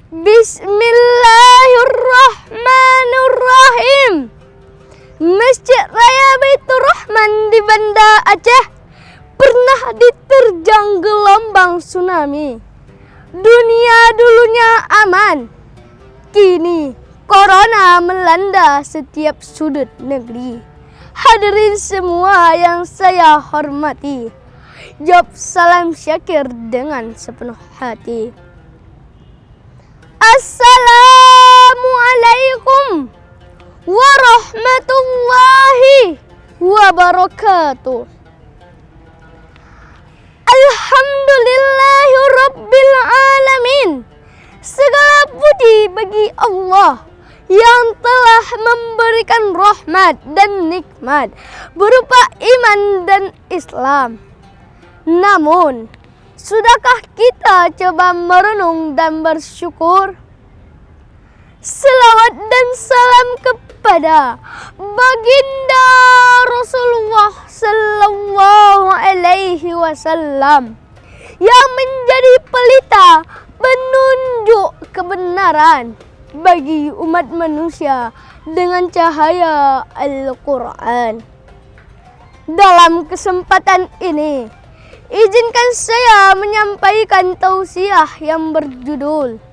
Bismillahirrahmanirrahim. Masjid Raya Baitur Rahman di Banda Aceh pernah diterjang gelombang tsunami. Dunia dulunya aman, kini corona melanda setiap sudut negeri. Hadirin semua yang saya hormati, jawab salam syakir dengan sepenuh hati. Assalamualaikum warahmatullahi wabarakatuh. Alhamdulillahi rabbil alamin. Segala puji bagi Allah yang telah memberikan rahmat dan nikmat berupa iman dan Islam. Namun, sudahkah kita coba merenung dan bersyukur? Selawat dan salam kepada baginda Rasulullah sallallahu alaihi wasallam yang menjadi pelita penunjuk kebenaran bagi umat manusia dengan cahaya Al-Quran. Dalam kesempatan ini, izinkan saya menyampaikan tausiah yang berjudul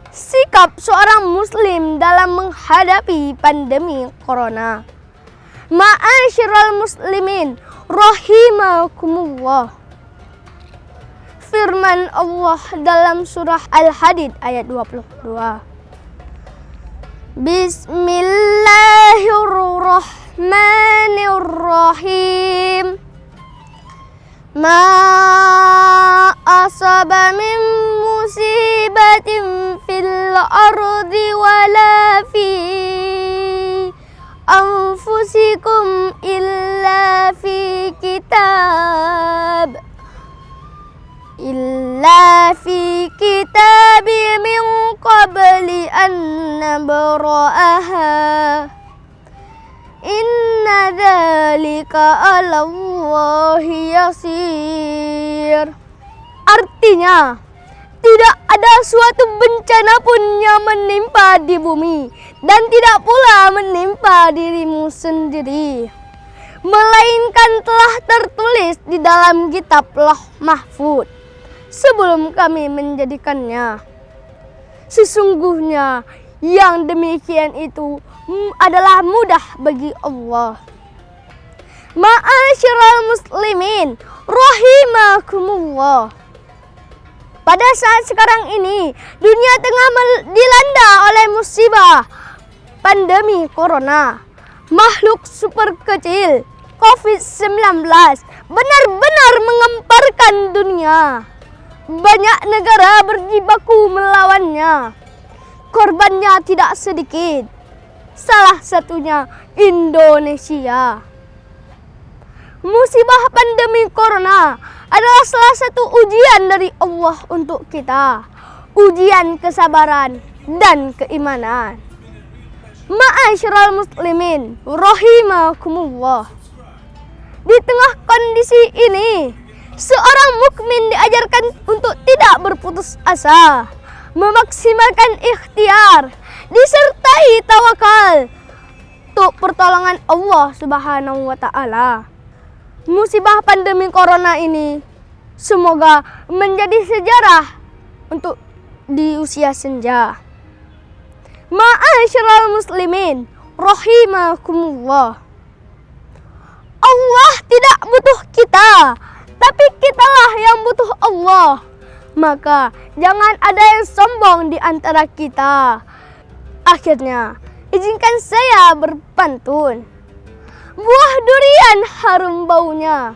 Sikap Seorang Muslim dalam Menghadapi Pandemi Corona. Ma'asyiral muslimin rahimakumullah. Firman Allah dalam surah Al-Hadid ayat 22. Bismillahirrahmanirrahim. Ma asaba min musibatin fil ardi wala fi anfusikum illa fi kitab min qabli an nabra'aha. Inna dzalika 'ala Allahi yasir. Artinya, tidak ada suatu bencana pun yang menimpa di bumi dan tidak pula menimpa dirimu sendiri, melainkan telah tertulis di dalam kitab Lauh Mahfuz sebelum kami menjadikannya. Sesungguhnya yang demikian itu adalah mudah bagi Allah. Ma'asyiral muslimin rahimakumullah. Pada saat sekarang ini, dunia tengah dilanda oleh musibah pandemi corona. Makhluk super kecil COVID-19 benar-benar mengemparkan dunia. Banyak negara berjibaku melawannya. Korbannya tidak sedikit. Salah satunya Indonesia. Musibah pandemi corona adalah salah satu ujian dari Allah untuk kita. Ujian kesabaran dan keimanan. Ma'asyiral muslimin rahimakumullah. Di tengah kondisi ini, seorang mukmin diajarkan untuk tidak berputus asa, memaksimalkan ikhtiar, disertai tawakal untuk pertolongan Allah Subhanahu wa taala. Musibah pandemi corona ini semoga menjadi sejarah untuk di usia senja. Ma'asyiral muslimin rahimakumullah. Allah tidak butuh kita, tapi kitalah yang butuh Allah. Maka jangan ada yang sombong di antara kita. Akhirnya, izinkan saya berpantun. Buah durian harum baunya,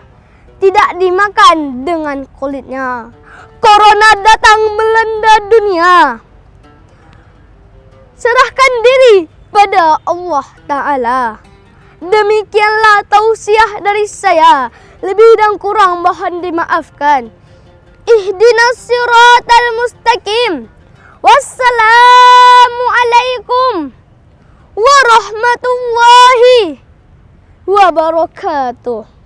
tidak dimakan dengan kulitnya. Corona datang melanda dunia. Serahkan diri pada Allah Ta'ala. Demikianlah tausiah dari saya. Lebih dan kurang mohon dimaafkan. Ihdinas siratal mustaqim. Wassalamualaikum warahmatullahi wabarakatuh.